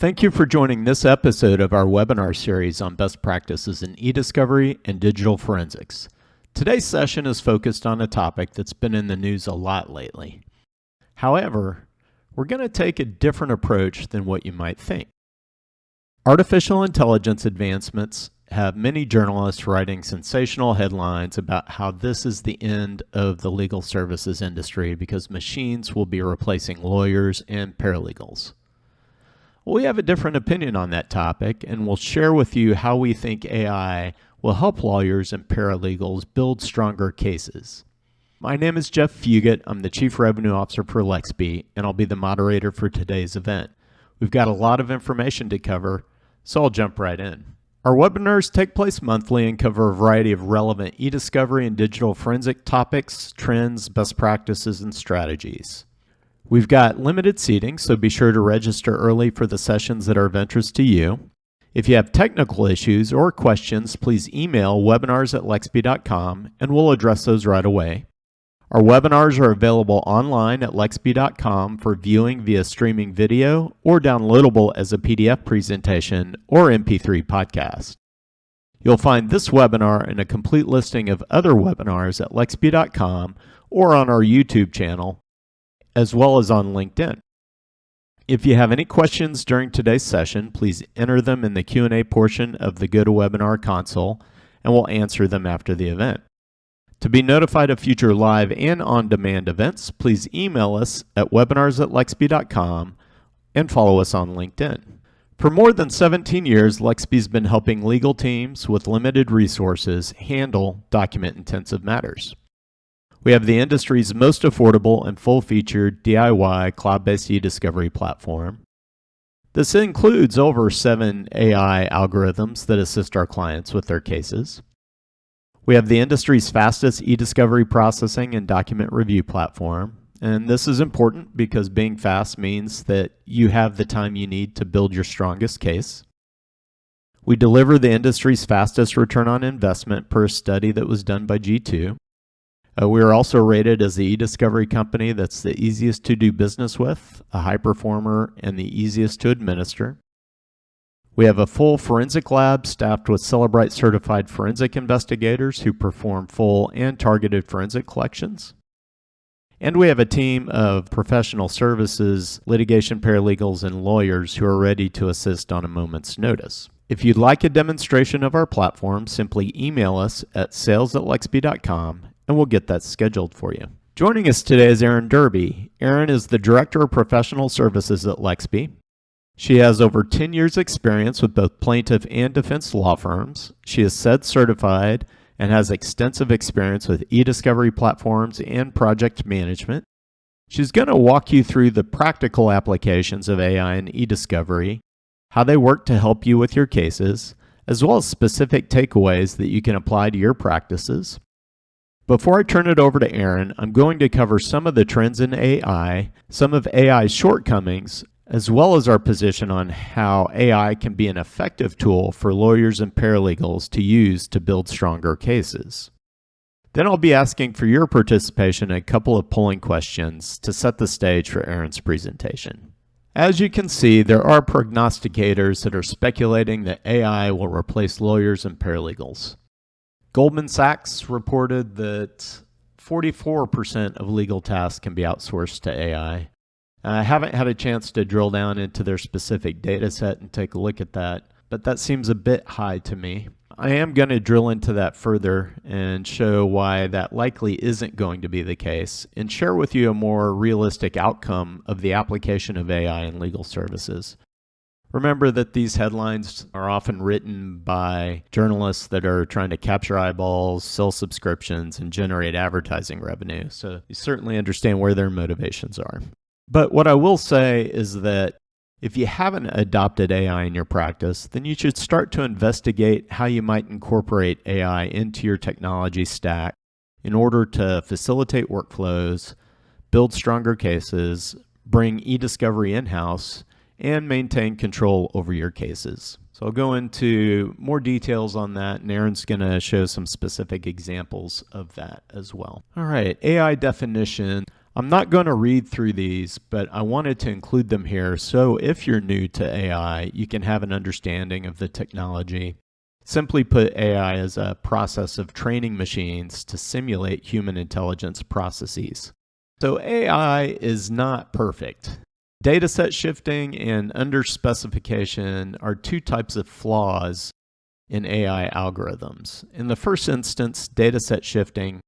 Thank you for joining this episode of our webinar series on best practices in eDiscovery and digital forensics. Today's session is focused on a topic that's been in the news a lot lately. However, we're going to take a different approach than what you might think. Artificial intelligence advancements have many journalists writing sensational headlines about how this is the end of the legal services industry because machines will be replacing lawyers and paralegals. We have a different opinion on that topic, and we'll share with you how we think AI will help lawyers and paralegals build stronger cases. My name is Jeff Fugit. I'm the Chief Revenue Officer for Lexbe, and I'll be the moderator for today's event. We've got a lot of information to cover, so I'll jump right in. Our webinars take place monthly and cover a variety of relevant eDiscovery and digital forensic topics, trends, best practices, and strategies. We've got limited seating, so be sure to register early for the sessions that are of interest to you. If you have technical issues or questions, please email webinars@lexbe.com and we'll address those right away. Our webinars are available online at lexbe.com for viewing via streaming video or downloadable as a PDF presentation or MP3 podcast. You'll find this webinar and a complete listing of other webinars at lexbe.com or on our YouTube channel, as well as on LinkedIn. If you have any questions during today's session, please enter them in the Q&A portion of the GoToWebinar console, and we'll answer them after the event. To be notified of future live and on-demand events, please email us at webinars@lexbe.com and follow us on LinkedIn. For more than 17 years, Lexbe's been helping legal teams with limited resources handle document-intensive matters. We have the industry's most affordable and full-featured DIY cloud-based eDiscovery platform. This includes over 7 AI algorithms that assist our clients with their cases. We have the industry's fastest eDiscovery processing and document review platform. And this is important because being fast means that you have the time you need to build your strongest case. We deliver the industry's fastest return on investment per study that was done by G2. We are also rated as the eDiscovery company that's the easiest to do business with, a high performer, and the easiest to administer. We have a full forensic lab staffed with Cellebrite certified forensic investigators who perform full and targeted forensic collections. And we have a team of professional services, litigation paralegals, and lawyers who are ready to assist on a moment's notice. If you'd like a demonstration of our platform, simply email us at sales@lexbe.com and we'll get that scheduled for you. Joining us today is Erin Derby. Erin is the Director of Professional Services at Lexbe. She has over 10 years experience with both plaintiff and defense law firms. She is SED certified and has extensive experience with eDiscovery platforms and project management. She's going to walk you through the practical applications of AI and eDiscovery, how they work to help you with your cases, as well as specific takeaways that you can apply to your practices. Before I turn it over to Erin, I'm going to cover some of the trends in AI, some of AI's shortcomings, as well as our position on how AI can be an effective tool for lawyers and paralegals to use to build stronger cases. Then I'll be asking for your participation in a couple of polling questions to set the stage for Erin's presentation. As you can see, there are prognosticators that are speculating that AI will replace lawyers and paralegals. Goldman Sachs reported that 44% of legal tasks can be outsourced to AI. I haven't had a chance to drill down into their specific data set and take a look at that, but that seems a bit high to me. I am going to drill into that further and show why that likely isn't going to be the case and share with you a more realistic outcome of the application of AI in legal services. Remember that these headlines are often written by journalists that are trying to capture eyeballs, sell subscriptions, and generate advertising revenue. So you certainly understand where their motivations are. But what I will say is that if you haven't adopted AI in your practice, then you should start to investigate how you might incorporate AI into your technology stack in order to facilitate workflows, build stronger cases, bring eDiscovery in-house, and maintain control over your cases. So I'll go into more details on that, and Erin's going to show some specific examples of that as well. All right, AI definition. I'm not going to read through these, but I wanted to include them here so if you're new to AI, you can have an understanding of the technology. Simply put, AI is a process of training machines to simulate human intelligence processes. So AI is not perfect. Dataset shifting and underspecification are two types of flaws in AI algorithms. In the first instance, dataset shifting,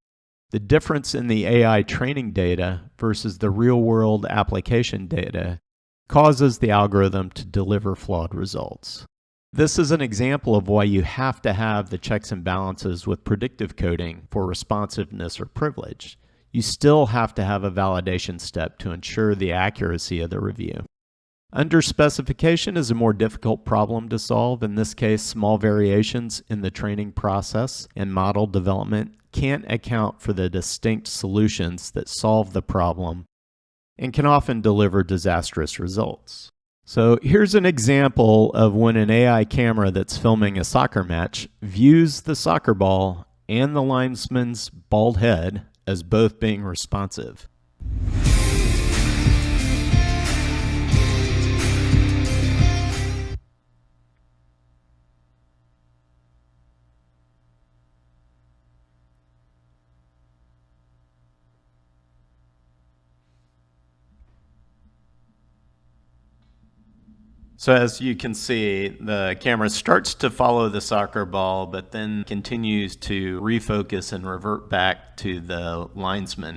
the difference in the AI training data versus the real-world application data causes the algorithm to deliver flawed results. This is an example of why you have to have the checks and balances with predictive coding for responsiveness or privilege. You still have to have a validation step to ensure the accuracy of the review. Underspecification is a more difficult problem to solve. In this case, small variations in the training process and model development can't account for the distinct solutions that solve the problem and can often deliver disastrous results. So here's an example of when an AI camera that's filming a soccer match views the soccer ball and the linesman's bald head as both being responsive. So as you can see, the camera starts to follow the soccer ball, but then continues to refocus and revert back to the linesman.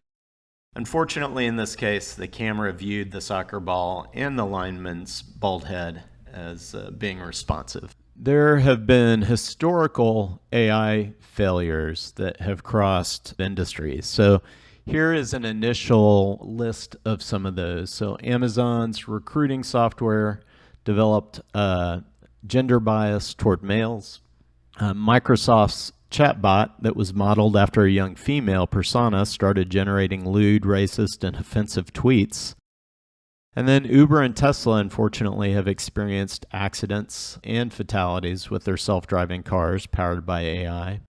Unfortunately, in this case, the camera viewed the soccer ball and the lineman's bald head as being responsive. There have been historical AI failures that have crossed industries. So here is an initial list of some of those. So Amazon's recruiting software developed gender bias toward males. Microsoft's chatbot that was modeled after a young female persona started generating lewd, racist, and offensive tweets. And then Uber and Tesla, unfortunately, have experienced accidents and fatalities with their self-driving cars powered by AI.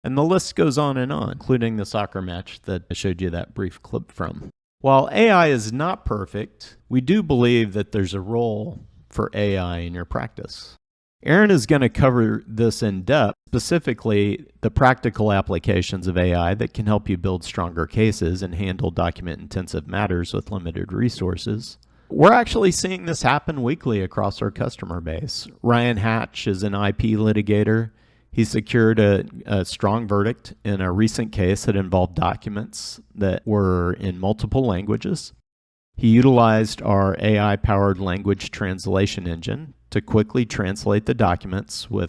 And the list goes on, including the soccer match that I showed you that brief clip from. While AI is not perfect, we do believe that there's a role for AI in your practice. Erin is going to cover this in depth, specifically the practical applications of AI that can help you build stronger cases and handle document-intensive matters with limited resources. We're actually seeing this happen weekly across our customer base. Ryan Hatch is an IP litigator. He secured a strong verdict in a recent case that involved documents that were in multiple languages. He utilized our AI-powered language translation engine to quickly translate the documents with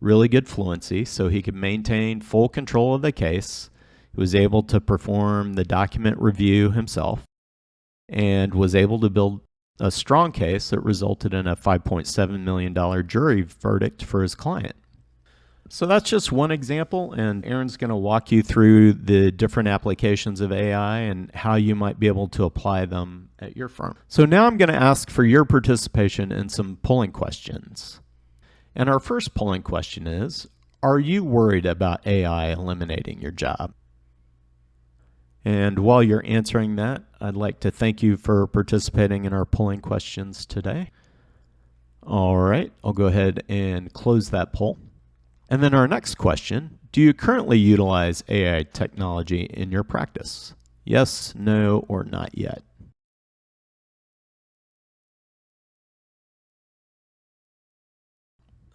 really good fluency so he could maintain full control of the case. He was able to perform the document review himself and was able to build a strong case that resulted in a $5.7 million jury verdict for his client. So that's just one example, and Erin's going to walk you through the different applications of AI and how you might be able to apply them at your firm. So now I'm going to ask for your participation in some polling questions. And our first polling question is, are you worried about AI eliminating your job? And while you're answering that, I'd like to thank you for participating in our polling questions today. All right, I'll go ahead and close that poll. And then our next question, do you currently utilize AI technology in your practice? Yes, no, or not yet.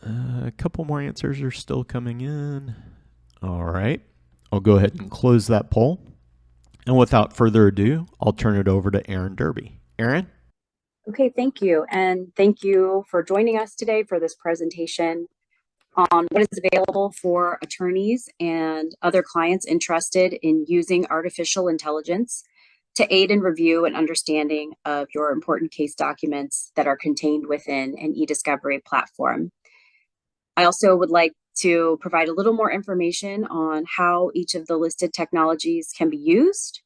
A couple more answers are still coming in. All right, I'll go ahead and close that poll. And without further ado, I'll turn it over to Erin Derby. Erin? Okay, thank you. And thank you for joining us today for this presentation on what is available for attorneys and other clients interested in using artificial intelligence to aid in review and understanding of your important case documents that are contained within an eDiscovery platform. I also would like to provide a little more information on how each of the listed technologies can be used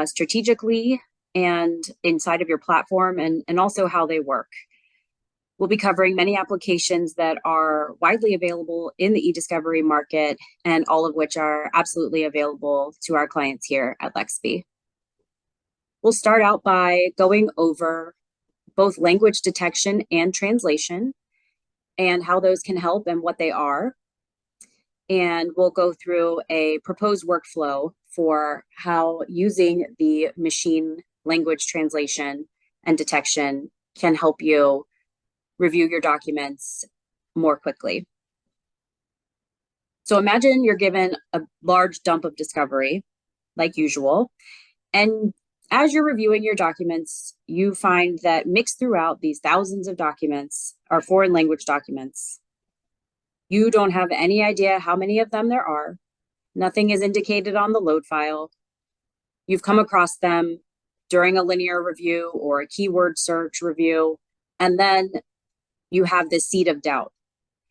strategically and inside of your platform, and also how they work. We'll be covering many applications that are widely available in the eDiscovery market, and all of which are absolutely available to our clients here at Lexbe. We'll start out by going over both language detection and translation and how those can help and what they are. And we'll go through a proposed workflow for how using the machine language translation and detection can help you review your documents more quickly. So imagine you're given a large dump of discovery, like usual, and as you're reviewing your documents, you find that mixed throughout these thousands of documents are foreign language documents. You don't have any idea how many of them there are. Nothing is indicated on the load file. You've come across them during a linear review or a keyword search review, and then you have this seed of doubt.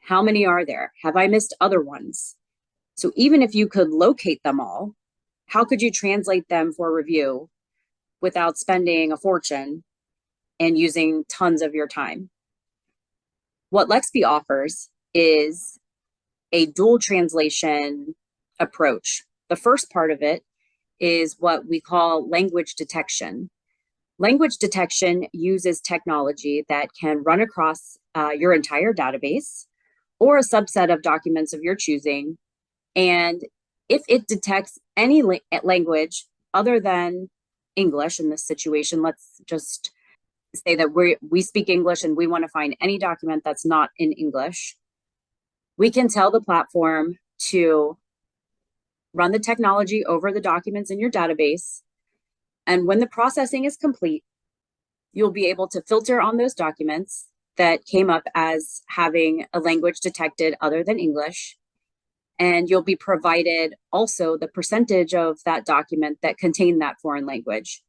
How many are there? Have I missed other ones? So even if you could locate them all, how could you translate them for review without spending a fortune and using tons of your time? What Lexbe offers is a dual translation approach. The first part of it is what we call language detection. Language detection uses technology that can run across your entire database or a subset of documents of your choosing. And if it detects any language other than English in this situation, let's just say that we speak English and we want to find any document that's not in English, we can tell the platform to run the technology over the documents in your database. And when the processing is complete, you'll be able to filter on those documents that came up as having a language detected other than English. And you'll be provided also the percentage of that document that contained that foreign language.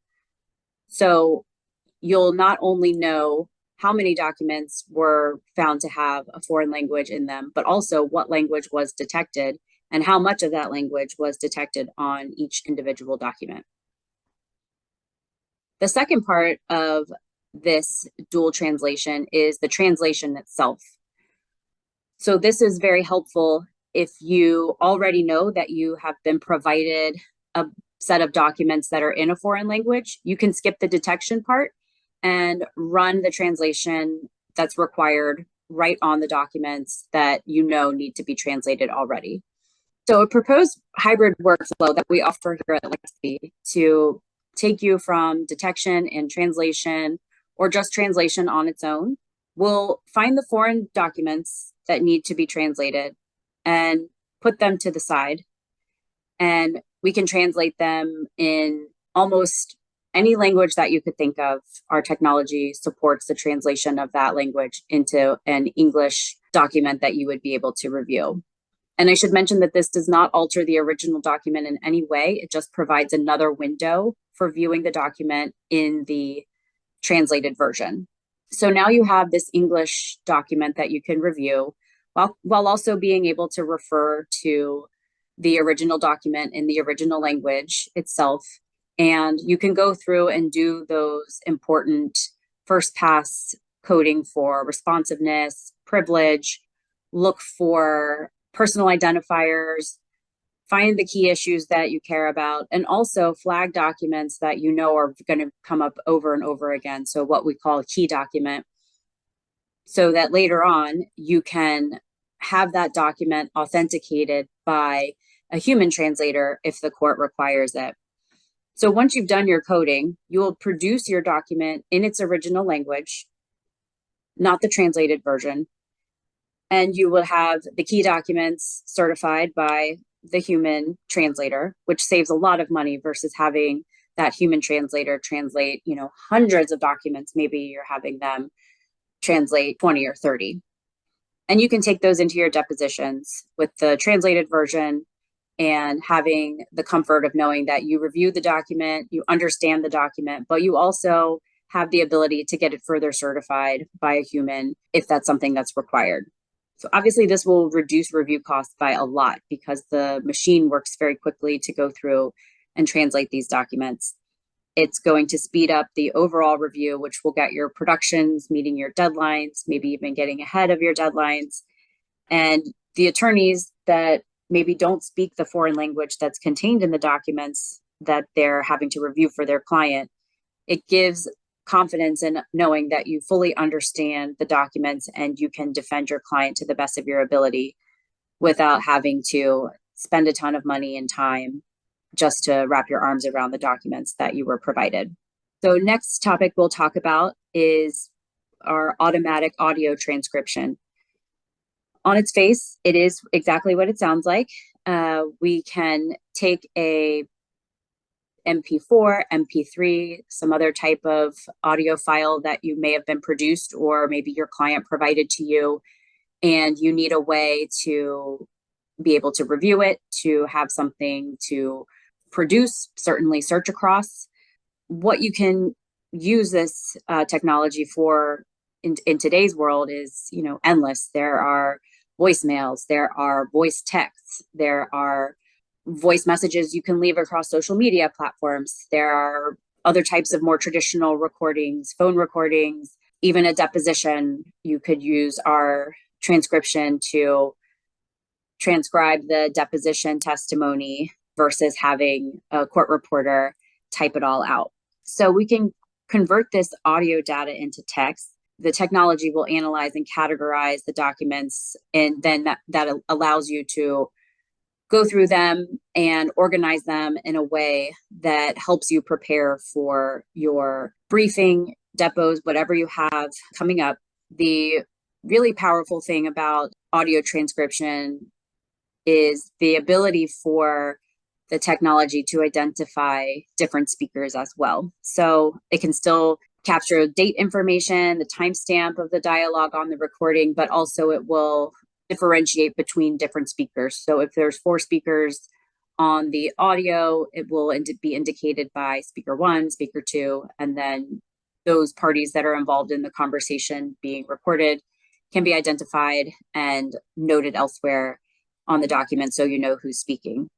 So you'll not only know how many documents were found to have a foreign language in them, but also what language was detected and how much of that language was detected on each individual document. The second part of this dual translation is the translation itself. So this is very helpful if you already know that you have been provided a set of documents that are in a foreign language. You can skip the detection part and run the translation that's required right on the documents that you know need to be translated already. So a proposed hybrid workflow that we offer here at Lexbe to take you from detection and translation or just translation on its own will find the foreign documents that need to be translated and put them to the side. And we can translate them in almost any language that you could think of. Our technology supports the translation of that language into an English document that you would be able to review. And I should mention that this does not alter the original document in any way. It just provides another window for viewing the document in the translated version. So now you have this English document that you can review while also being able to refer to the original document in the original language itself. And you can go through and do those important first pass coding for responsiveness, privilege, look for personal identifiers, find the key issues that you care about, and also flag documents that you know are going to come up over and over again. So what we call a key document, so that later on you can have that document authenticated by a human translator if the court requires it. So once you've done your coding, you will produce your document in its original language, not the translated version. And you will have the key documents certified by the human translator, which saves a lot of money versus having that human translator translate, hundreds of documents. Maybe you're having them translate 20 or 30. And you can take those into your depositions with the translated version and having the comfort of knowing that you review the document, you understand the document, but you also have the ability to get it further certified by a human if that's something that's required. So obviously this will reduce review costs by a lot because the machine works very quickly to go through and translate these documents. It's going to speed up the overall review, which will get your productions meeting your deadlines, maybe even getting ahead of your deadlines. And the attorneys that maybe don't speak the foreign language that's contained in the documents that they're having to review for their client It gives confidence in knowing that you fully understand the documents and you can defend your client to the best of your ability without having to spend a ton of money and time just to wrap your arms around the documents that you were provided. So next topic we'll talk about is our automatic audio transcription. On its face, it is exactly what it sounds like. We can take a MP4, MP3, some other type of audio file that you may have been produced or maybe your client provided to you, and you need a way to be able to review it, to have something to produce, certainly search across. What you can use this technology for in today's world is, endless. There are voicemails, there are voice texts, there are voice messages you can leave across social media platforms. There are other types of more traditional recordings, phone recordings, even a deposition. You could use our transcription to transcribe the deposition testimony versus having a court reporter type it all out. So we can convert this audio data into text. The technology will analyze and categorize the documents, and then that allows you to go through them and organize them in a way that helps you prepare for your briefing, depots, whatever you have coming up. The really powerful thing about audio transcription is the ability for the technology to identify different speakers as well. So it can still capture date information, the timestamp of the dialogue on the recording, but also it will differentiate between different speakers. So if there's 4 speakers on the audio, it will be indicated by speaker 1, speaker 2, and then those parties that are involved in the conversation being recorded can be identified and noted elsewhere on the document so you know who's speaking.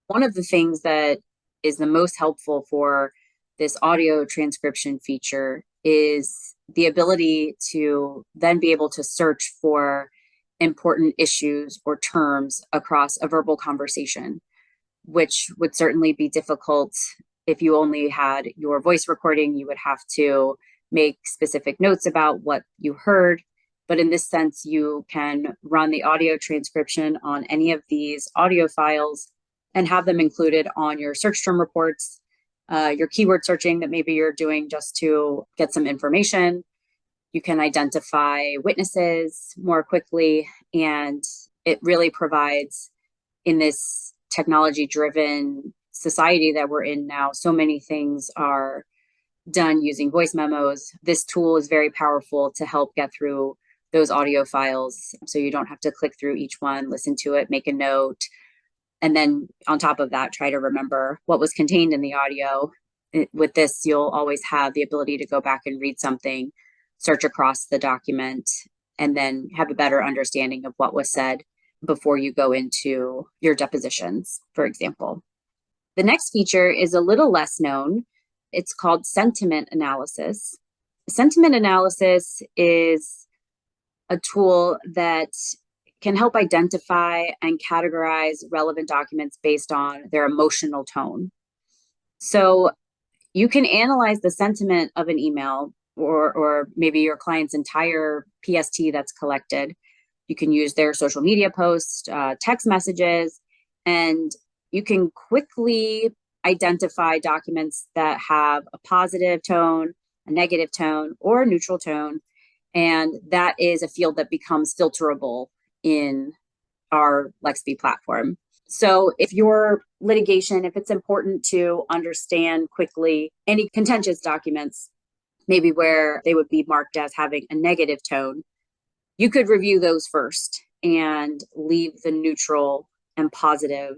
One of the things that is the most helpful for this audio transcription feature is the ability to then be able to search for important issues or terms across a verbal conversation, which would certainly be difficult if you only had your voice recording. You would have to make specific notes about what you heard. But in this sense, you can run the audio transcription on any of these audio files and have them included on your search term reports, your keyword searching that maybe you're doing just to get some information. You can identify witnesses more quickly, and it really provides, in this technology-driven society that we're in now, so many things are done using voice memos. This tool is very powerful to help get through those audio files, so you don't have to click through each one, listen to it, make a note, and then on top of that, try to remember what was contained in the audio. With this, you'll always have the ability to go back and read something, search across the document, and then have a better understanding of what was said before you go into your depositions, for example. The next feature is a little less known. It's called sentiment analysis. Sentiment analysis is a tool that can help identify and categorize relevant documents based on their emotional tone. So you can analyze the sentiment of an email or maybe your client's entire PST that's collected. You can use their social media posts, text messages, and you can quickly identify documents that have a positive tone, a negative tone, or a neutral tone. And that is a field that becomes filterable in our Lexbe platform. So if your litigation, if it's important to understand quickly any contentious documents, maybe where they would be marked as having a negative tone, you could review those first and leave the neutral and positive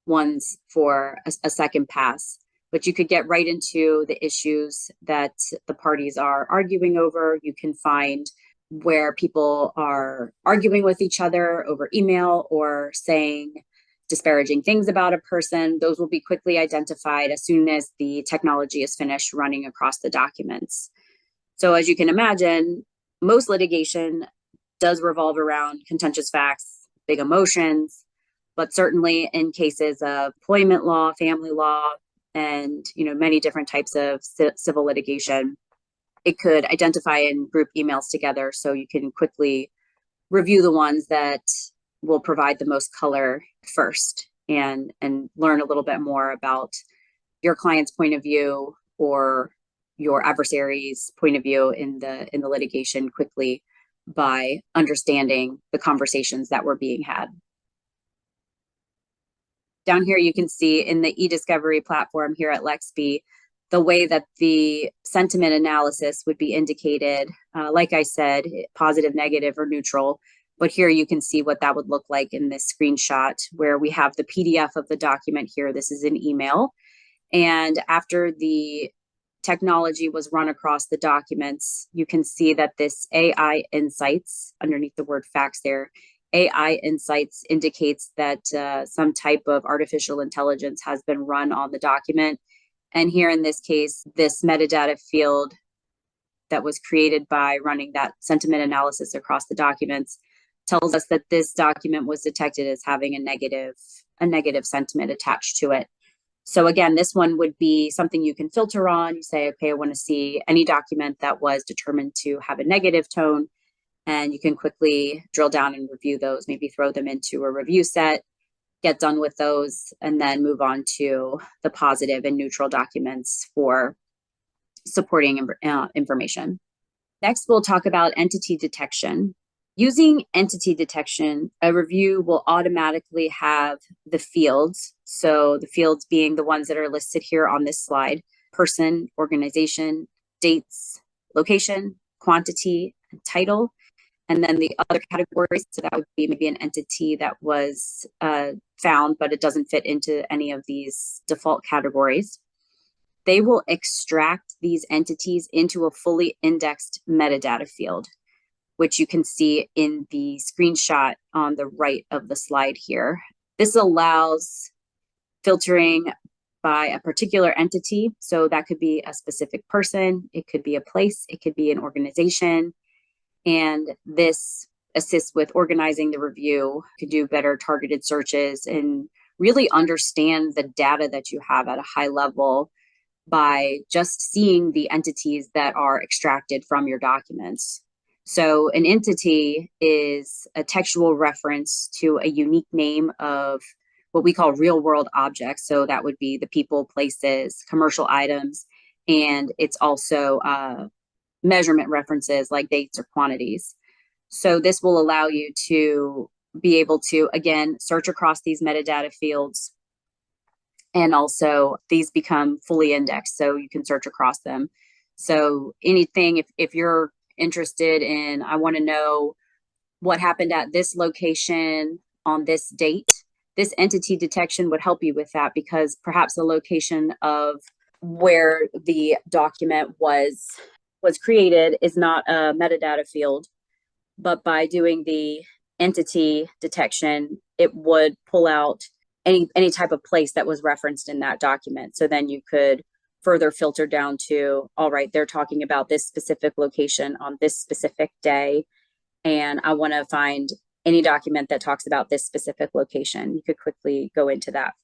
ones for a second pass. But you could get right into the issues that the parties are arguing over. You can find where people are arguing with each other over email or saying disparaging things about a person. Those will be quickly identified as soon as the technology is finished running across the documents. So as you can imagine, most litigation does revolve around contentious facts, big emotions, but certainly in cases of employment law, family law, and many different types of civil litigation. It could identify and group emails together so you can quickly review the ones that will provide the most color first and learn a little bit more about your client's point of view or your adversary's point of view in the litigation quickly by understanding the conversations that were being had. Down here, you can see in the eDiscovery platform here at Lexbe, the way that the sentiment analysis would be indicated, like I said, positive, negative, or neutral. But here you can see what that would look like in this screenshot where we have the PDF of the document here. This is an email. And after the technology was run across the documents, you can see that this AI Insights, underneath the word facts there, AI Insights indicates that some type of artificial intelligence has been run on the document. And here in this case, this metadata field that was created by running that sentiment analysis across the documents tells us that this document was detected as having a negative sentiment attached to it. So again, this one would be something you can filter on. You say, okay, I want to see any document that was determined to have a negative tone, and you can quickly drill down and review those, maybe throw them into a review set, get done with those, and then move on to the positive and neutral documents for supporting information. Next, we'll talk about entity detection. Using entity detection, a review will automatically have the fields. So the fields being the ones that are listed here on this slide: person, organization, dates, location, quantity, and title. And then the other categories, so that would be maybe an entity that was found, but it doesn't fit into any of these default categories. They will extract these entities into a fully indexed metadata field, which you can see in the screenshot on the right of the slide here. This allows filtering by a particular entity. So that could be a specific person, it could be a place, it could be an organization. And this assists with organizing the review, to do better targeted searches and really understand the data that you have at a high level by just seeing the entities that are extracted from your documents. So an entity is a textual reference to a unique name of what we call real world objects. So that would be the people, places, commercial items, and it's also measurement references like dates or quantities. So this will allow you to be able to, again, search across these metadata fields. And also these become fully indexed, so you can search across them. So anything, if you're interested in, I want to know what happened at this location on this date, this entity detection would help you with that, because perhaps the location of where the document was created is not a metadata field, but by doing the entity detection, it would pull out any type of place that was referenced in that document. So then you could further filter down to, all right, they're talking about this specific location on this specific day, and I want to find any document that talks about this specific location. You could quickly go into that.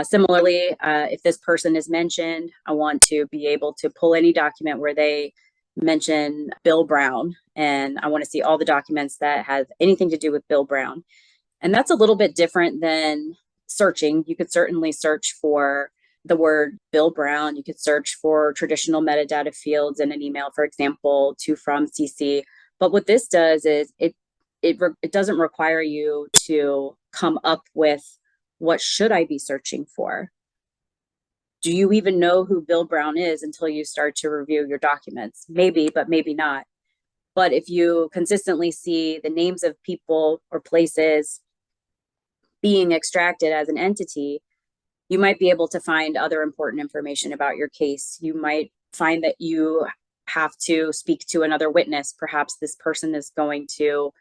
Similarly, if this person is mentioned, I want to be able to pull any document where they mention Bill Brown, and I want to see all the documents that have anything to do with Bill Brown. And that's a little bit different than searching. You could certainly search for the word Bill Brown. You could search for traditional metadata fields in an email, for example, to, from, CC. But what this does is it doesn't require you to come up with, what should I be searching for? Do you even know who Bill Brown is until you start to review your documents? Maybe, but maybe not. But if you consistently see the names of people or places being extracted as an entity, you might be able to find other important information about your case. You might find that you have to speak to another witness. Perhaps this person is going to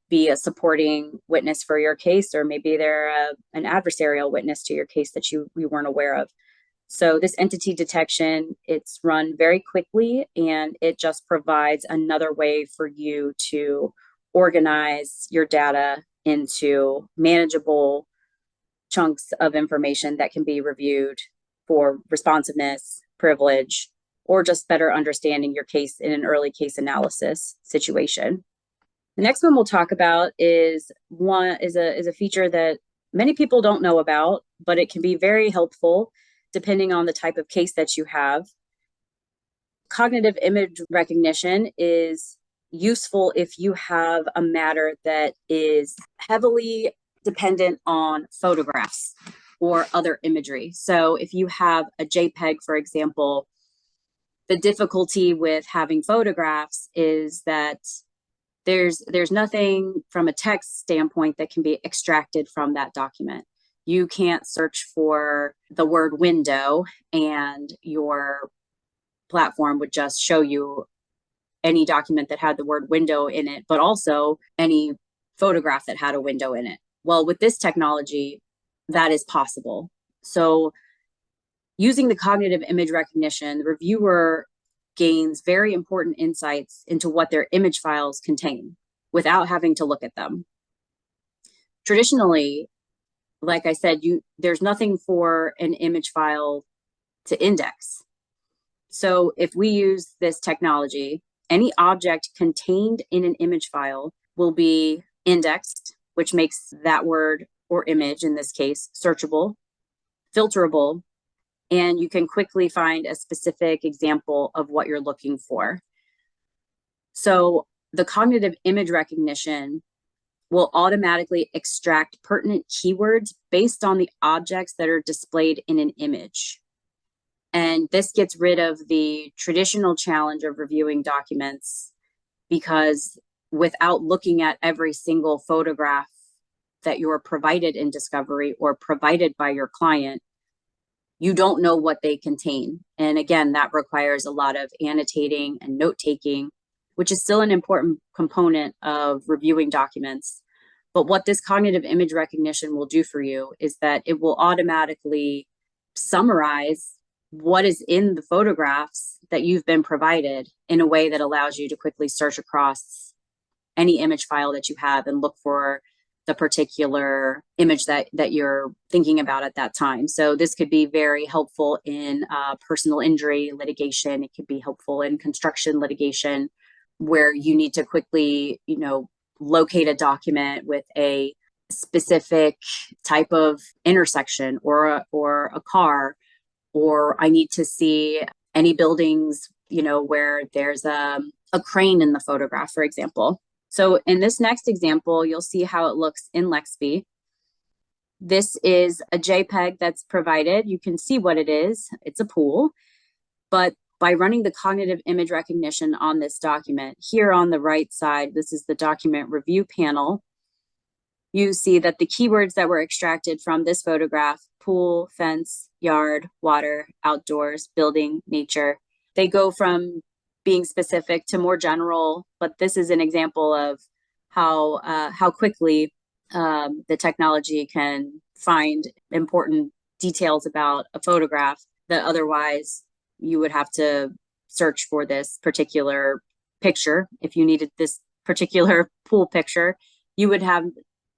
be a supporting witness for your case, or maybe they're an adversarial witness to your case that you weren't aware of. So this entity detection, it's run very quickly, and it just provides another way for you to organize your data into manageable chunks of information that can be reviewed for responsiveness, privilege, or just better understanding your case in an early case analysis situation. The next one we'll talk about is a feature that many people don't know about, but it can be very helpful depending on the type of case that you have. Cognitive image recognition is useful if you have a matter that is heavily dependent on photographs or other imagery. So if you have a JPEG, for example, the difficulty with having photographs is that there's nothing from a text standpoint that can be extracted from that document. You can't search for the word window and your platform would just show you any document that had the word window in it, but also any photograph that had a window in it. Well, with this technology, that is possible. So using the cognitive image recognition, the reviewer gains very important insights into what their image files contain without having to look at them. Traditionally, like I said, there's nothing for an image file to index. So if we use this technology, any object contained in an image file will be indexed, which makes that word or image, in this case, searchable, filterable, and you can quickly find a specific example of what you're looking for. So the cognitive image recognition will automatically extract pertinent keywords based on the objects that are displayed in an image. And this gets rid of the traditional challenge of reviewing documents, because without looking at every single photograph that you're provided in Discovery or provided by your client, you don't know what they contain. And again, that requires a lot of annotating and note-taking, which is still an important component of reviewing documents. But what this cognitive image recognition will do for you is that it will automatically summarize what is in the photographs that you've been provided in a way that allows you to quickly search across any image file that you have and look for the particular image that you're thinking about at that time. So this could be very helpful in personal injury litigation. It could be helpful in construction litigation, where you need to quickly, locate a document with a specific type of intersection or a car, or I need to see any buildings, where there's a crane in the photograph, for example. So in this next example, you'll see how it looks in Lexbe. This is a JPEG that's provided. You can see what it is. It's a pool. But by running the cognitive image recognition on this document, here on the right side, this is the document review panel. You see that the keywords that were extracted from this photograph, pool, fence, yard, water, outdoors, building, nature, they go from being specific to more general, but this is an example of how quickly the technology can find important details about a photograph that otherwise you would have to search for this particular picture. If you needed this particular pool picture, you would have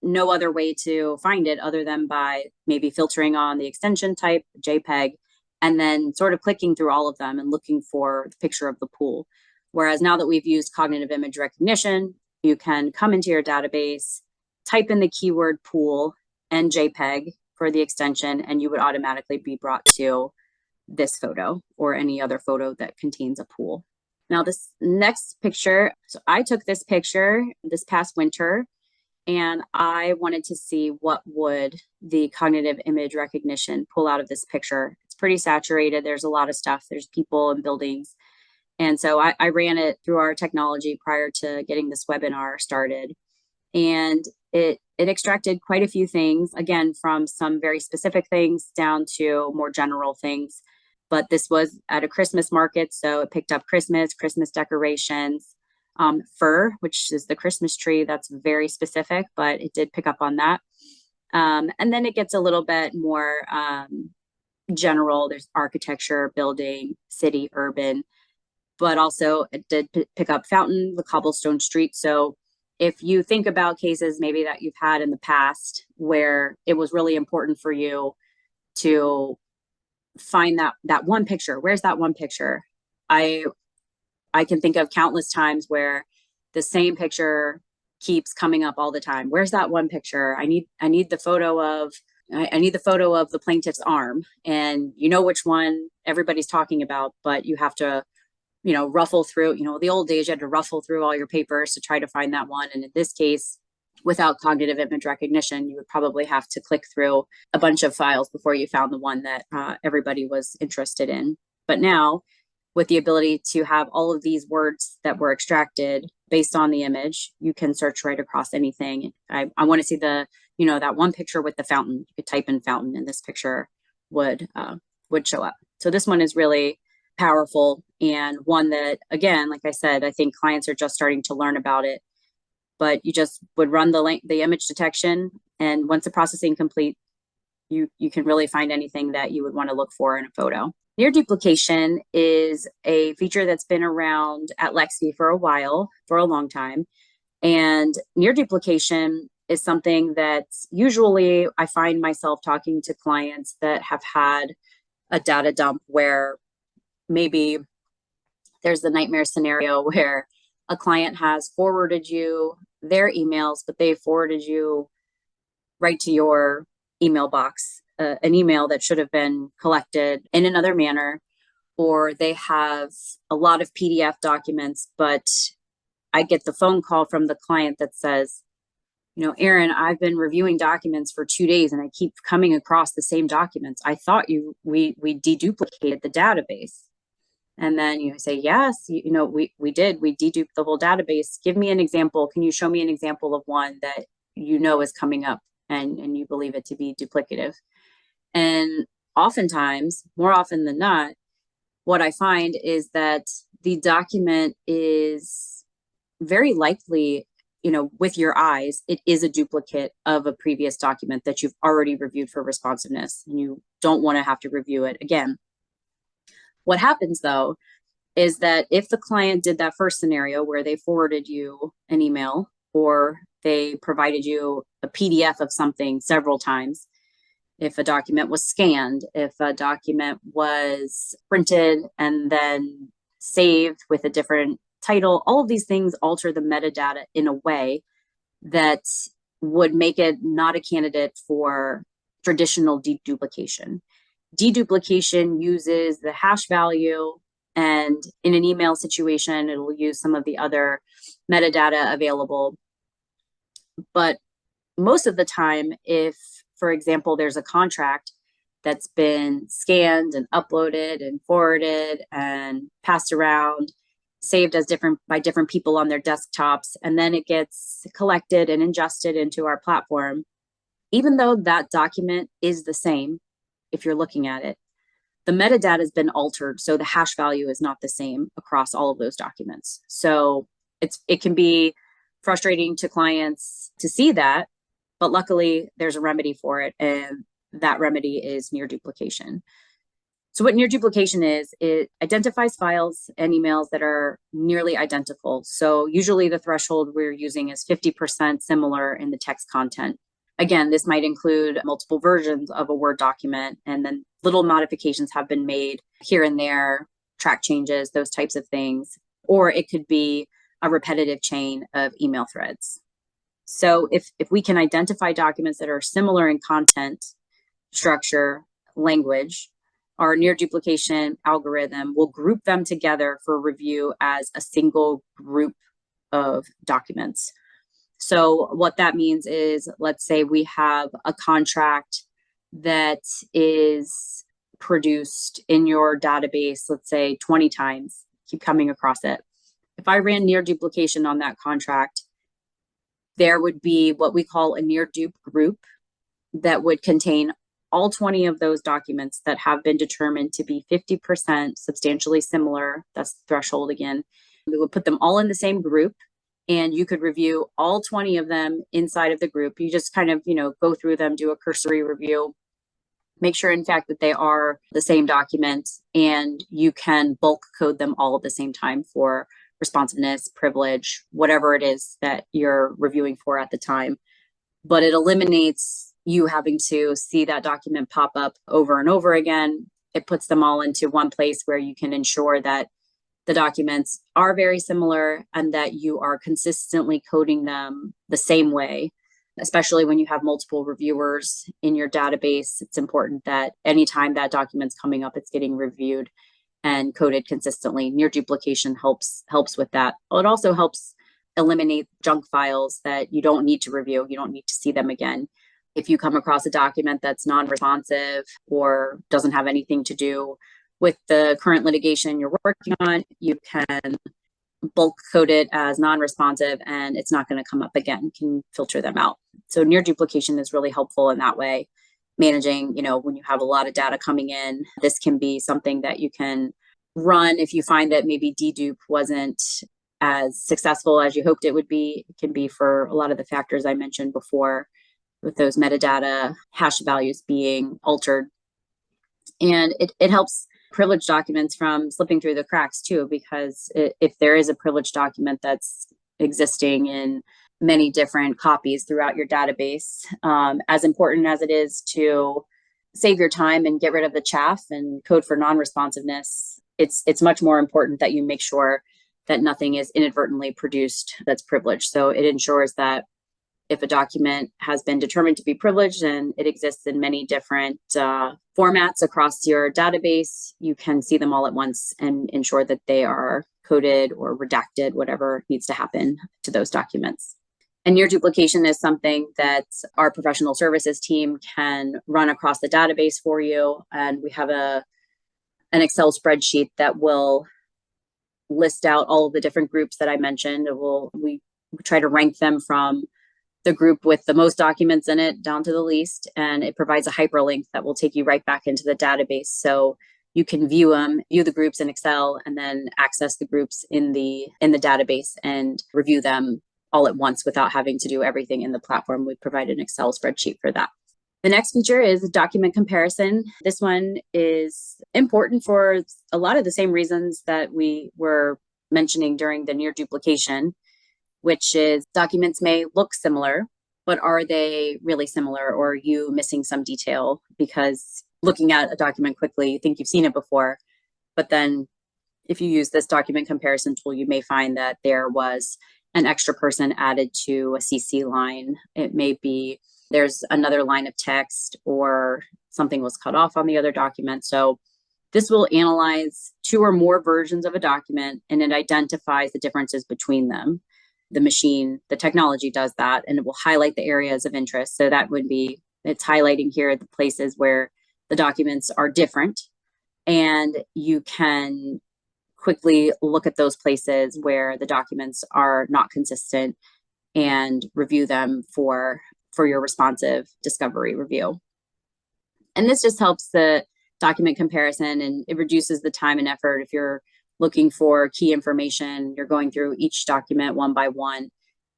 no other way to find it other than by maybe filtering on the extension type, JPEG, and then sort of clicking through all of them and looking for the picture of the pool. Whereas now that we've used cognitive image recognition, you can come into your database, type in the keyword pool and JPEG for the extension, and you would automatically be brought to this photo or any other photo that contains a pool. Now this next picture, so I took this picture this past winter, and I wanted to see what would the cognitive image recognition pull out of this picture. It's pretty saturated. There's a lot of stuff. There's people and buildings. And so I ran it through our technology prior to getting this webinar started. And it extracted quite a few things, again, from some very specific things down to more general things. But this was at a Christmas market, so it picked up Christmas decorations, fir, which is the Christmas tree. That's very specific, but it did pick up on that. And then it gets a little bit more general. There's architecture, building, city, urban, but also it did pick up fountain, the cobblestone street. So if you think about cases maybe that you've had in the past where it was really important for you to find that one picture. Where's that one picture? I can think of countless times where the same picture keeps coming up all the time. Where's that one picture? I need the photo of the plaintiff's arm, and you know which one everybody's talking about, but you have to, ruffle through, the old days, you had to ruffle through all your papers to try to find that one. And in this case, without cognitive image recognition, you would probably have to click through a bunch of files before you found the one that everybody was interested in. But now, with the ability to have all of these words that were extracted based on the image, you can search right across anything. I want to see that one picture with the fountain. You could type in fountain and this picture would show up. So this one is really powerful, and one that, again, like I said, I think clients are just starting to learn about it. But you just would run the image detection, and once the processing complete, you can really find anything that you would want to look for in a photo. Near duplication is a feature that's been around at Lexbe for a long time. And near duplication is something that usually I find myself talking to clients that have had a data dump where maybe there's the nightmare scenario where a client has forwarded you their emails, but they forwarded you right to your email box, an email that should have been collected in another manner, or they have a lot of PDF documents, but I get the phone call from the client that says, Erin, I've been reviewing documents for 2 days and I keep coming across the same documents. I thought we deduplicated the database. And then you say, yes, we did. We deduped the whole database. Give me an example. Can you show me an example of one that is coming up and you believe it to be duplicative? And oftentimes, more often than not, what I find is that the document is very likely, with your eyes, it is a duplicate of a previous document that you've already reviewed for responsiveness, and you don't want to have to review it again. What happens, though, is that if the client did that first scenario where they forwarded you an email or they provided you a PDF of something several times, if a document was scanned, if a document was printed and then saved with a different title, all of these things alter the metadata in a way that would make it not a candidate for traditional deduplication. Deduplication uses the hash value, and in an email situation, it will use some of the other metadata available. But most of the time, if, for example, there's a contract that's been scanned and uploaded and forwarded and passed around, saved as by different people on their desktops, and then it gets collected and ingested into our platform, even though that document is the same, if you're looking at it, the metadata has been altered, so the hash value is not the same across all of those documents. So it can be frustrating to clients to see that, but luckily there's a remedy for it, and that remedy is near duplication. So what near duplication is, it identifies files and emails that are nearly identical. So usually the threshold we're using is 50% similar in the text content. Again, this might include multiple versions of a Word document, and then little modifications have been made here and there, track changes, those types of things. Or it could be a repetitive chain of email threads. So if we can identify documents that are similar in content, structure, language, our near duplication algorithm will group them together for review as a single group of documents. So what that means is, let's say we have a contract that is produced in your database, let's say 20 times, keep coming across it. If I ran near duplication on that contract, there would be what we call a near dupe group that would contain all 20 of those documents that have been determined to be 50% substantially similar. That's the threshold again. We would put them all in the same group, and you could review all 20 of them inside of the group. You just kind of, go through them, do a cursory review, make sure, in fact, that they are the same document, and you can bulk code them all at the same time for responsiveness, privilege, whatever it is that you're reviewing for at the time. But it eliminates you having to see that document pop up over and over again. it puts them all into one place where you can ensure that the documents are very similar and that you are consistently coding them the same way. Especially when you have multiple reviewers in your database, it's important that anytime that document's coming up, it's getting reviewed and coded consistently. Near duplication helps with that. It also helps eliminate junk files that you don't need to review. You don't need to see them again. If you come across a document that's non-responsive or doesn't have anything to do with the current litigation you're working on, you can bulk code it as non-responsive and it's not going to come up again. You can filter them out. So near duplication is really helpful in that way. Managing, when you have a lot of data coming in, this can be something that you can run if you find that maybe dedupe wasn't as successful as you hoped it would be. It can be for a lot of the factors I mentioned before, with those metadata hash values being altered. And it helps privileged documents from slipping through the cracks too, because if there is a privileged document that's existing in many different copies throughout your database, as important as it is to save your time and get rid of the chaff and code for non-responsiveness, it's much more important that you make sure that nothing is inadvertently produced that's privileged. So it ensures that if a document has been determined to be privileged and it exists in many different formats across your database, you can see them all at once and ensure that they are coded or redacted, whatever needs to happen to those documents. And near duplication is something that our professional services team can run across the database for you. And we have an Excel spreadsheet that will list out all of the different groups that I mentioned. We try to rank them from the group with the most documents in it down to the least, and it provides a hyperlink that will take you right back into the database. So you can view the groups in Excel, and then access the groups in the database and review them all at once without having to do everything in the platform. We provide an Excel spreadsheet for that. The next feature is document comparison. This one is important for a lot of the same reasons that we were mentioning during the near duplication, which is documents may look similar, but are they really similar, or are you missing some detail? Because looking at a document quickly, you think you've seen it before, but then if you use this document comparison tool, you may find that there was an extra person added to a CC line. It may be there's another line of text, or something was cut off on the other document. So this will analyze 2 or more versions of a document, and it identifies the differences between them. The technology does that, and it will highlight the areas of interest. So that would be, it's highlighting here the places where the documents are different, and you can quickly look at those places where the documents are not consistent and review them for your responsive discovery review. And this just helps the document comparison, and it reduces the time and effort. If you're looking for key information, you're going through each document one by one.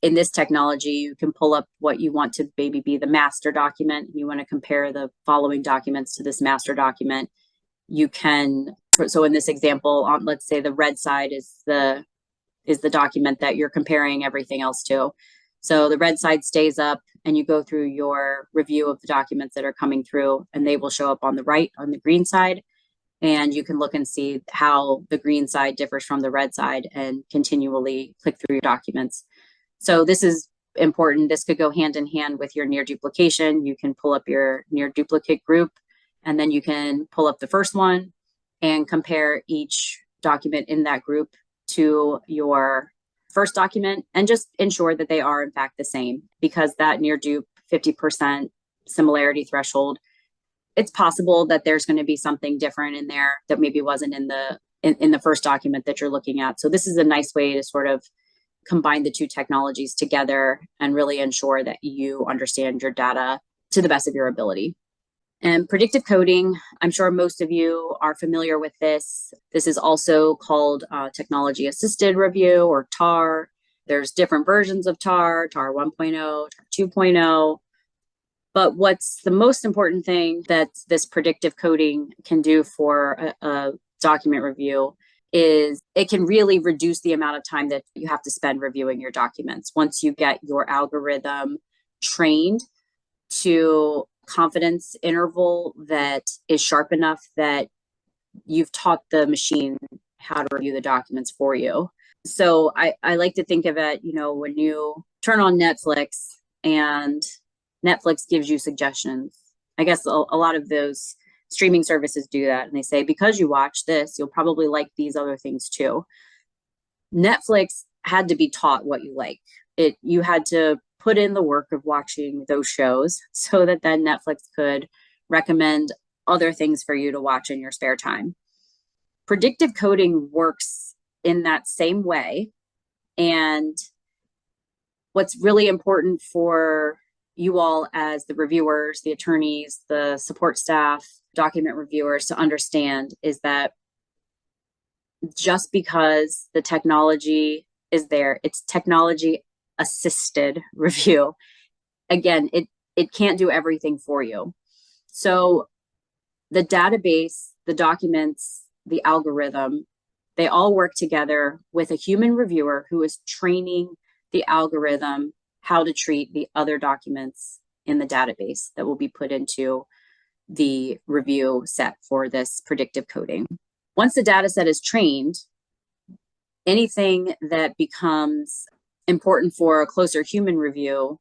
In this technology, you can pull up what you want to maybe be the master document. You want to compare the following documents to this master document. You can, so in this example, let's say the red side is the document that you're comparing everything else to. So the red side stays up, and you go through your review of the documents that are coming through, and they will show up on the right, on the green side. And you can look and see how the green side differs from the red side and continually click through your documents. So this is important. This could go hand in hand with your near duplication. You can pull up your near duplicate group, and then you can pull up the first one and compare each document in that group to your first document, and just ensure that they are in fact the same, because that near dupe 50% similarity threshold, it's possible that there's going to be something different in there that maybe wasn't in the first document that you're looking at. So this is a nice way to sort of combine the 2 technologies together and really ensure that you understand your data to the best of your ability. And predictive coding, I'm sure most of you are familiar with this. This is also called technology assisted review, or TAR. There's different versions of TAR 1.0, TAR 2.0. But what's the most important thing that this predictive coding can do for a document review is it can really reduce the amount of time that you have to spend reviewing your documents. Once you get your algorithm trained to confidence interval that is sharp enough that you've taught the machine how to review the documents for you. So I like to think of it, when you turn on Netflix and Netflix gives you suggestions. I guess a lot of those streaming services do that. And they say, because you watch this, you'll probably like these other things too. Netflix had to be taught what you like. You had to put in the work of watching those shows so that then Netflix could recommend other things for you to watch in your spare time. Predictive coding works in that same way. And what's really important for you all as the reviewers, the attorneys, the support staff, document reviewers to understand is that just because the technology is there, it's technology assisted review. Again, it can't do everything for you. So the database, the documents, the algorithm, they all work together with a human reviewer who is training the algorithm how to treat the other documents in the database that will be put into the review set for this predictive coding. Once the data set is trained, anything that becomes important for a closer human review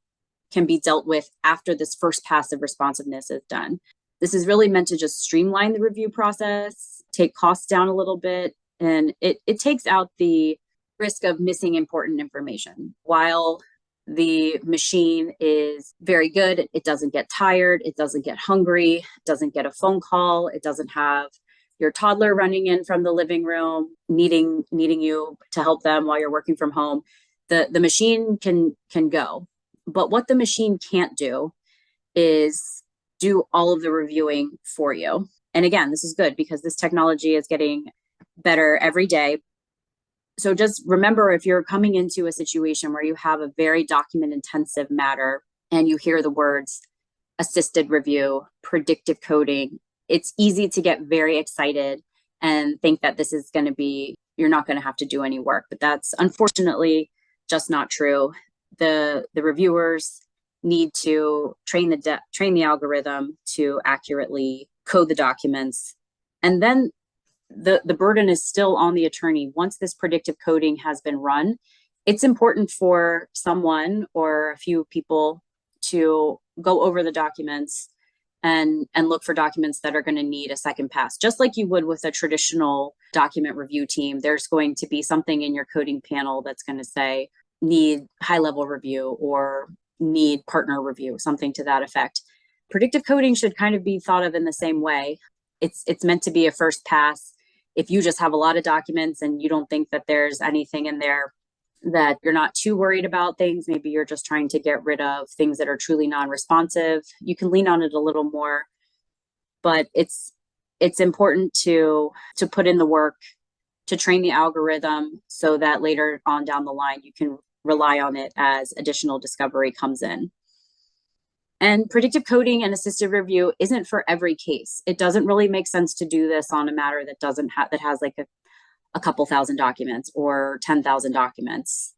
can be dealt with after this first pass of responsiveness is done. This is really meant to just streamline the review process, take costs down a little bit, and it takes out the risk of missing important information. While the machine is very good, it doesn't get tired, it doesn't get hungry, it doesn't get a phone call, it doesn't have your toddler running in from the living room, needing you to help them while you're working from home. The machine can go. But what the machine can't do is do all of the reviewing for you. And again, this is good because this technology is getting better every day. So just remember, if you're coming into a situation where you have a very document intensive matter and you hear the words assisted review, predictive coding, it's easy to get very excited and think that this is going to be, you're not going to have to do any work, but that's unfortunately just not true. The reviewers need to train the algorithm to accurately code the documents. And then the burden is still on the attorney. Once this predictive coding has been run, it's important for someone or a few people to go over the documents and look for documents that are going to need a second pass. Just like you would with a traditional document review team, there's going to be something in your coding panel that's going to say, need high-level review or need partner review, something to that effect. Predictive coding should kind of be thought of in the same way. It's meant to be a first pass. If you just have a lot of documents and you don't think that there's anything in there that you're not too worried about things, maybe you're just trying to get rid of things that are truly non-responsive, you can lean on it a little more. But it's important to put in the work to train the algorithm so that later on down the line, you can rely on it as additional discovery comes in. And predictive coding and assisted review isn't for every case. It doesn't really make sense to do this on a matter that that has like a couple thousand documents or 10,000 documents.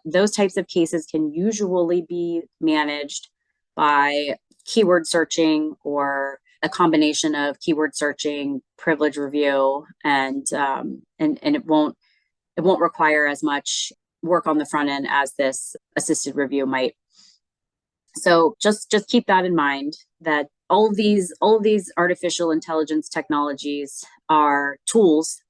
Those types of cases can usually be managed by keyword searching or a combination of keyword searching, privilege review, and it won't require as much work on the front end as this assisted review might. So just keep that in mind, that all of these artificial intelligence technologies are tools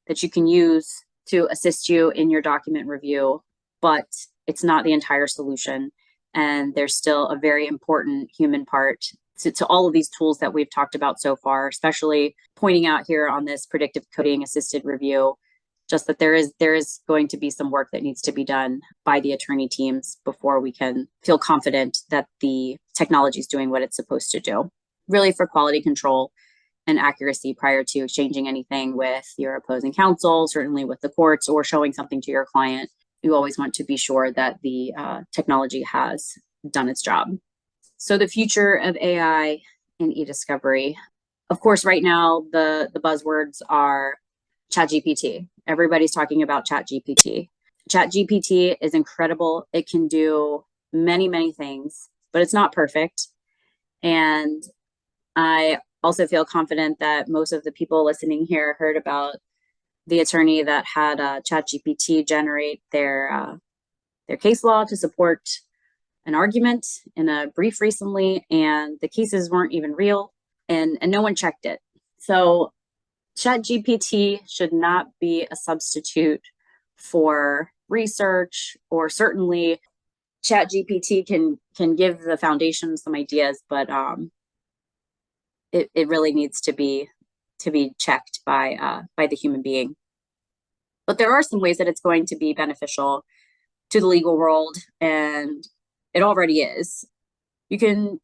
that you can use to assist you in your document review, but it's not the entire solution. And there's still a very important human part to all of these tools that we've talked about so far, especially pointing out here on this predictive coding assisted review, just that there is going to be some work that needs to be done by the attorney teams before we can feel confident that the technology is doing what it's supposed to do, really for quality control and accuracy prior to exchanging anything with your opposing counsel, certainly with the courts, or showing something to your client. You always want to be sure that the technology has done its job. So the future of AI in eDiscovery, of course, right now, the buzzwords are ChatGPT. Everybody's talking about ChatGPT. ChatGPT is incredible. It can do many, many things, but it's not perfect. And I also feel confident that most of the people listening here heard about the attorney that had ChatGPT generate their case law to support an argument in a brief recently, and the cases weren't even real, and no one checked it. So ChatGPT should not be a substitute for research, or certainly ChatGPT can give the foundation some ideas, but it really needs to be checked by the human being. But there are some ways that it's going to be beneficial to the legal world, and it already is. You can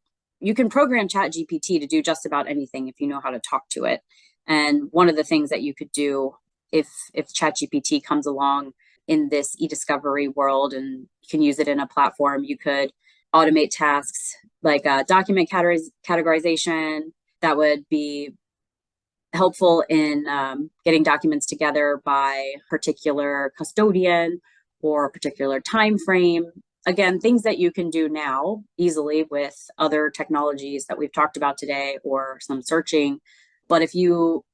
program ChatGPT to do just about anything if you know how to talk to it. And one of the things that you could do if ChatGPT comes along in this eDiscovery world and you can use it in a platform, you could automate tasks like document categorization that would be helpful in getting documents together by particular custodian or a particular time frame. Again, things that you can do now easily with other technologies that we've talked about today or some searching. But if you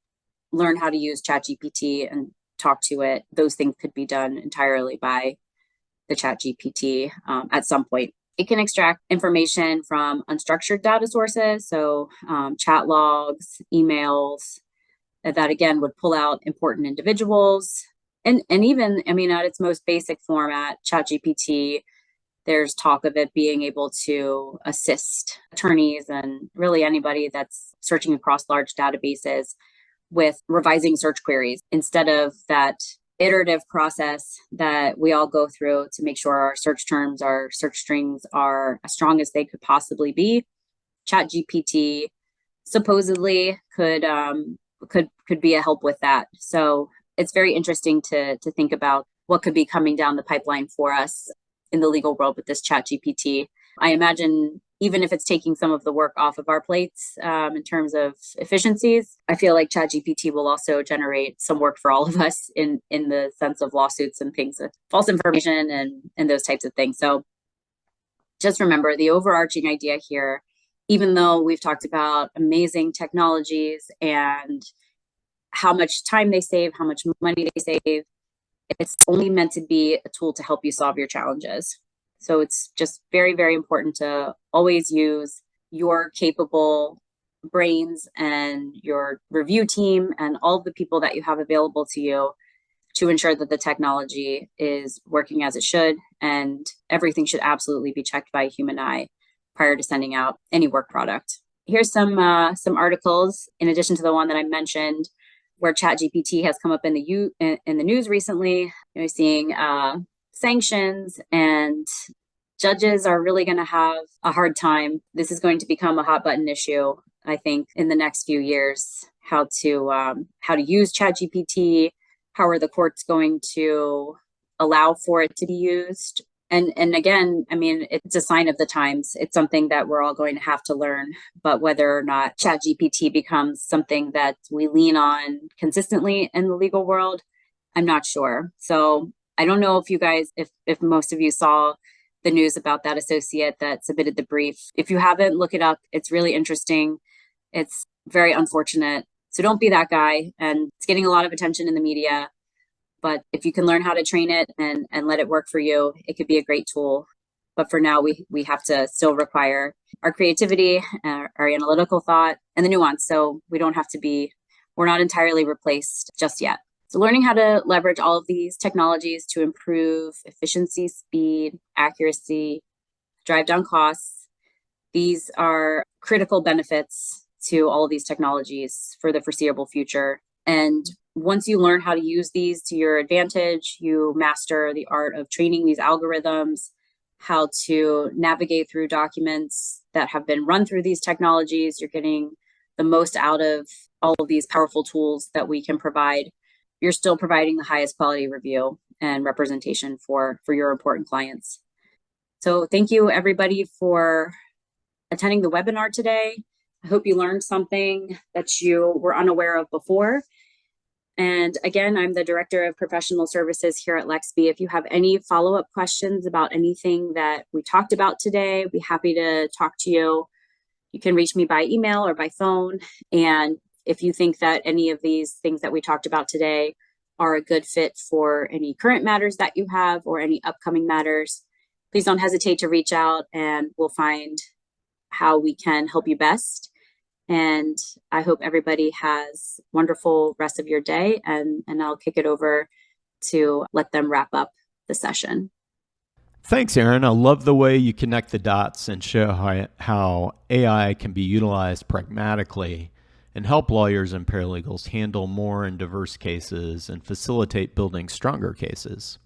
learn how to use ChatGPT and talk to it, those things could be done entirely by the ChatGPT at some point. It can extract information from unstructured data sources, so chat logs, emails, that again would pull out important individuals. And even, I mean, at its most basic format, ChatGPT, there's talk of it being able to assist attorneys and really anybody that's searching across large databases with revising search queries instead of that iterative process that we all go through to make sure our search terms, our search strings are as strong as they could possibly be. ChatGPT supposedly could be a help with that. So it's very interesting to think about what could be coming down the pipeline for us in the legal world with this ChatGPT. I imagine even if it's taking some of the work off of our plates in terms of efficiencies, I feel like ChatGPT will also generate some work for all of us in the sense of lawsuits and things, false information and those types of things. So just remember the overarching idea here, even though we've talked about amazing technologies and how much time they save, how much money they save, it's only meant to be a tool to help you solve your challenges. So it's just very, very important to always use your capable brains and your review team and all of the people that you have available to you to ensure that the technology is working as it should, and everything should absolutely be checked by a human eye prior to sending out any work product. Here's some articles in addition to the one that I mentioned, where ChatGPT has come up in the news recently. You're seeing sanctions, and judges are really going to have a hard time. This is going to become a hot button issue, I think, in the next few years. How to use ChatGPT? How are the courts going to allow for it to be used? And again, I mean, it's a sign of the times. It's something that we're all going to have to learn. But whether or not ChatGPT becomes something that we lean on consistently in the legal world, I'm not sure. So I don't know if you guys, if most of you saw the news about that associate that submitted the brief. If you haven't, look it up. It's really interesting. It's very unfortunate. So don't be that guy. And it's getting a lot of attention in the media. But if you can learn how to train it and let it work for you, it could be a great tool. But for now, we have to still require our creativity, our analytical thought, and the nuance. So we're not entirely replaced just yet. So learning how to leverage all of these technologies to improve efficiency, speed, accuracy, drive down costs, these are critical benefits to all of these technologies for the foreseeable future. And once you learn how to use these to your advantage, you master the art of training these algorithms, how to navigate through documents that have been run through these technologies. You're getting the most out of all of these powerful tools that we can provide. You're still providing the highest quality review and representation for your important clients. So thank you, everybody, for attending the webinar today. I hope you learned something that you were unaware of before. And again, I'm the Director of Professional Services here at Lexbe. If you have any follow-up questions about anything that we talked about today, I'd be happy to talk to you. You can reach me by email or by phone. And if you think that any of these things that we talked about today are a good fit for any current matters that you have or any upcoming matters, please don't hesitate to reach out and we'll find how we can help you best. And I hope everybody has a wonderful rest of your day, and I'll kick it over to let them wrap up the session. Thanks, Erin. I love the way you connect the dots and show how AI can be utilized pragmatically and help lawyers and paralegals handle more and diverse cases and facilitate building stronger cases.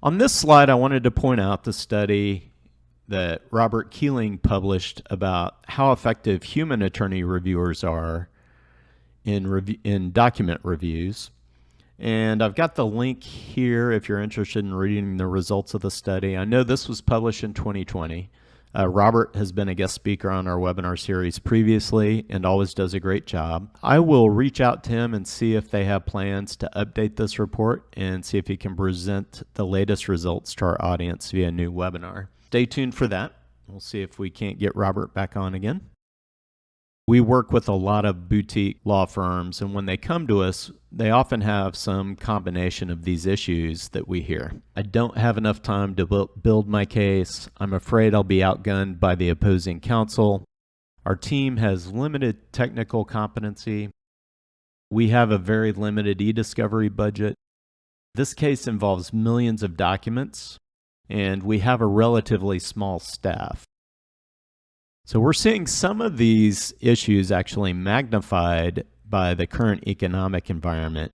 On this slide, I wanted to point out the study that Robert Keeling published about how effective human attorney reviewers are in document reviews. And I've got the link here if you're interested in reading the results of the study. I know this was published in 2020. Robert has been a guest speaker on our webinar series previously and always does a great job. I will reach out to him and see if they have plans to update this report and see if he can present the latest results to our audience via a new webinar. Stay tuned for that. We'll see if we can't get Robert back on again. We work with a lot of boutique law firms, and when they come to us, they often have some combination of these issues that we hear. I don't have enough time to build my case. I'm afraid I'll be outgunned by the opposing counsel. Our team has limited technical competency. We have a very limited eDiscovery budget. This case involves millions of documents, and we have a relatively small staff. So we're seeing some of these issues actually magnified by the current economic environment,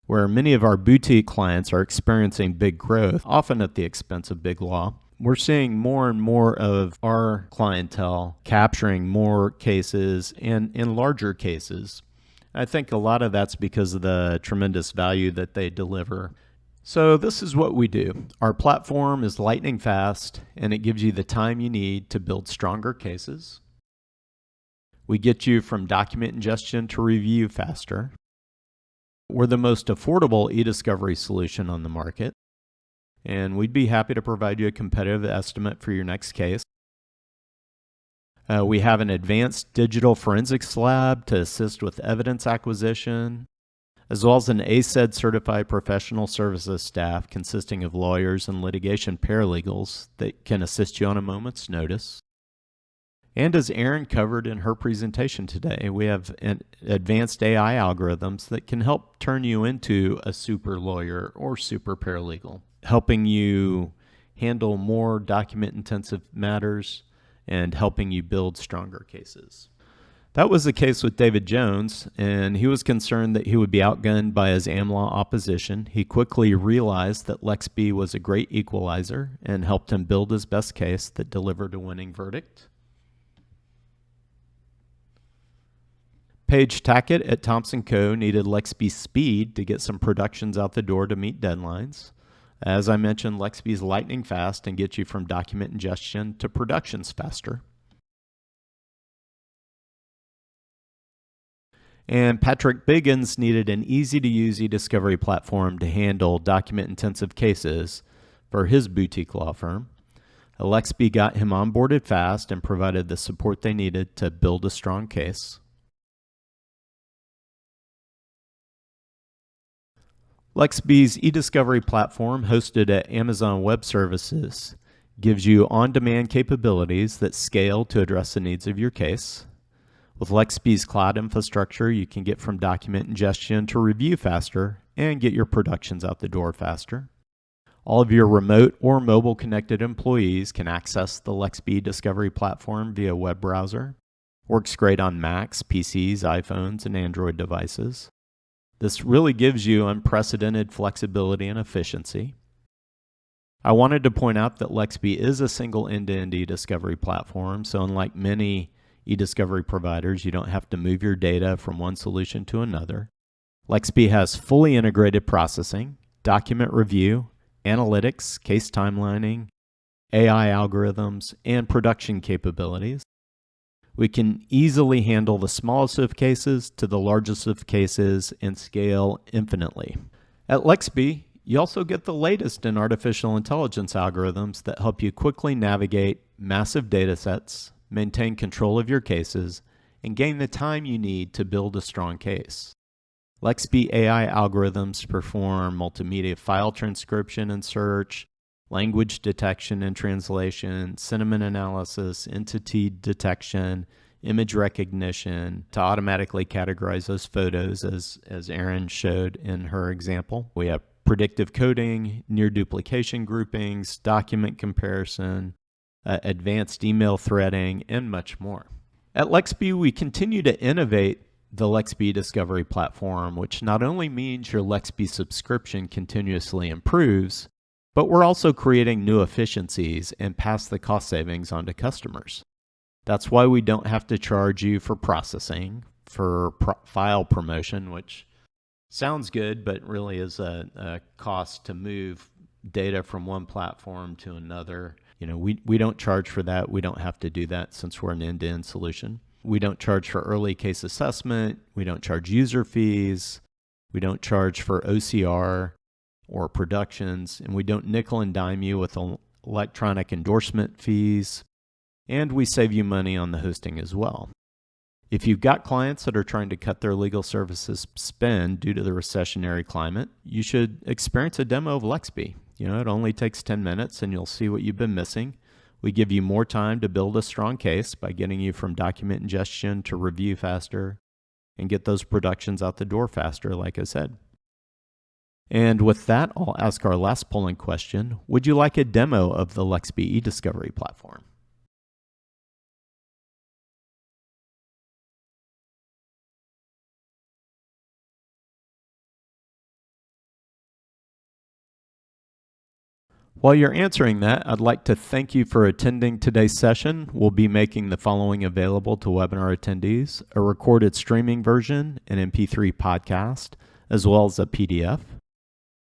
where many of our boutique clients are experiencing big growth, often at the expense of big law. We're seeing more and more of our clientele capturing more cases and in larger cases. I think a lot of that's because of the tremendous value that they deliver. So this is what we do. Our platform is lightning fast, and it gives you the time you need to build stronger cases. We get you from document ingestion to review faster. We're the most affordable eDiscovery solution on the market, and we'd be happy to provide you a competitive estimate for your next case. We have an advanced digital forensics lab to assist with evidence acquisition, as well as an ACED certified professional services staff consisting of lawyers and litigation paralegals that can assist you on a moment's notice. And as Erin covered in her presentation today, we have advanced AI algorithms that can help turn you into a super lawyer or super paralegal, helping you handle more document-intensive matters and helping you build stronger cases. That was the case with David Jones, and he was concerned that he would be outgunned by his AmLaw opposition. He quickly realized that Lexbe was a great equalizer and helped him build his best case that delivered a winning verdict. Paige Tackett at Thompson Co. needed Lexbe speed to get some productions out the door to meet deadlines. As I mentioned, Lexbe is lightning fast and gets you from document ingestion to productions faster. And Patrick Biggins needed an easy-to-use eDiscovery platform to handle document-intensive cases for his boutique law firm. Lexbe got him onboarded fast and provided the support they needed to build a strong case. Lexbe's eDiscovery platform, hosted at Amazon Web Services, gives you on-demand capabilities that scale to address the needs of your case. With Lexbe's cloud infrastructure, you can get from document ingestion to review faster and get your productions out the door faster. All of your remote or mobile connected employees can access the Lexbe Discovery platform via web browser. Works great on Macs, PCs, iPhones, and Android devices. This really gives you unprecedented flexibility and efficiency. I wanted to point out that Lexbe is a single end-to-end eDiscovery platform, so unlike many eDiscovery providers, you don't have to move your data from one solution to another. Lexbe has fully integrated processing, document review, analytics, case timelining, AI algorithms, and production capabilities. We can easily handle the smallest of cases to the largest of cases and scale infinitely. At Lexbe, you also get the latest in artificial intelligence algorithms that help you quickly navigate massive data sets, maintain control of your cases, and gain the time you need to build a strong case. Lexbe AI algorithms perform multimedia file transcription and search, language detection and translation, sentiment analysis, entity detection, image recognition to automatically categorize those photos as Erin showed in her example. We have predictive coding, near duplication groupings, document comparison, advanced email threading, and much more. At Lexbe, we continue to innovate the Lexbe eDiscovery platform, which not only means your Lexbe subscription continuously improves, but we're also creating new efficiencies and pass the cost savings on to customers. That's why we don't have to charge you for processing, for file promotion, which sounds good, but really is a cost to move data from one platform to another. We don't charge for that. We don't have to do that since we're an end-to-end solution. We don't charge for early case assessment. We don't charge user fees. We don't charge for OCR or productions, and we don't nickel and dime you with electronic endorsement fees, and we save you money on the hosting as well. If you've got clients that are trying to cut their legal services spend due to the recessionary climate, you should experience a demo of Lexbe. It only takes 10 minutes and you'll see what you've been missing. We give you more time to build a strong case by getting you from document ingestion to review faster and get those productions out the door faster, like I said. And with that, I'll ask our last polling question. Would you like a demo of the Lexbe eDiscovery platform? While you're answering that, I'd like to thank you for attending today's session. We'll be making the following available to webinar attendees: a recorded streaming version, an MP3 podcast, as well as a PDF.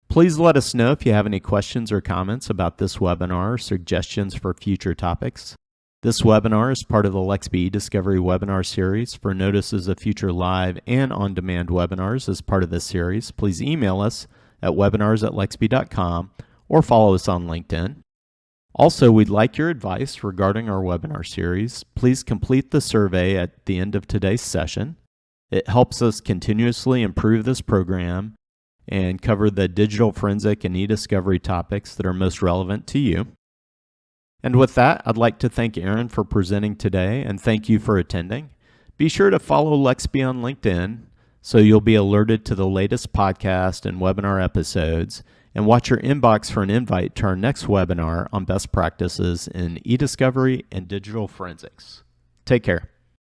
Please let us know if you have any questions or comments about this webinar or suggestions for future topics. This webinar is part of the Lexbe eDiscovery webinar series. For notices of future live and on-demand webinars as part of this series, please email us at webinars@lexbe.com or follow us on LinkedIn. Also, we'd like your advice regarding our webinar series. Please complete the survey at the end of today's session. It helps us continuously improve this program and cover the digital forensic and eDiscovery topics that are most relevant to you. And with that, I'd like to thank Erin for presenting today and thank you for attending. Be sure to follow Lexbe on LinkedIn so you'll be alerted to the latest podcast and webinar episodes, and watch your inbox for an invite to our next webinar on best practices in eDiscovery and digital forensics. Take care.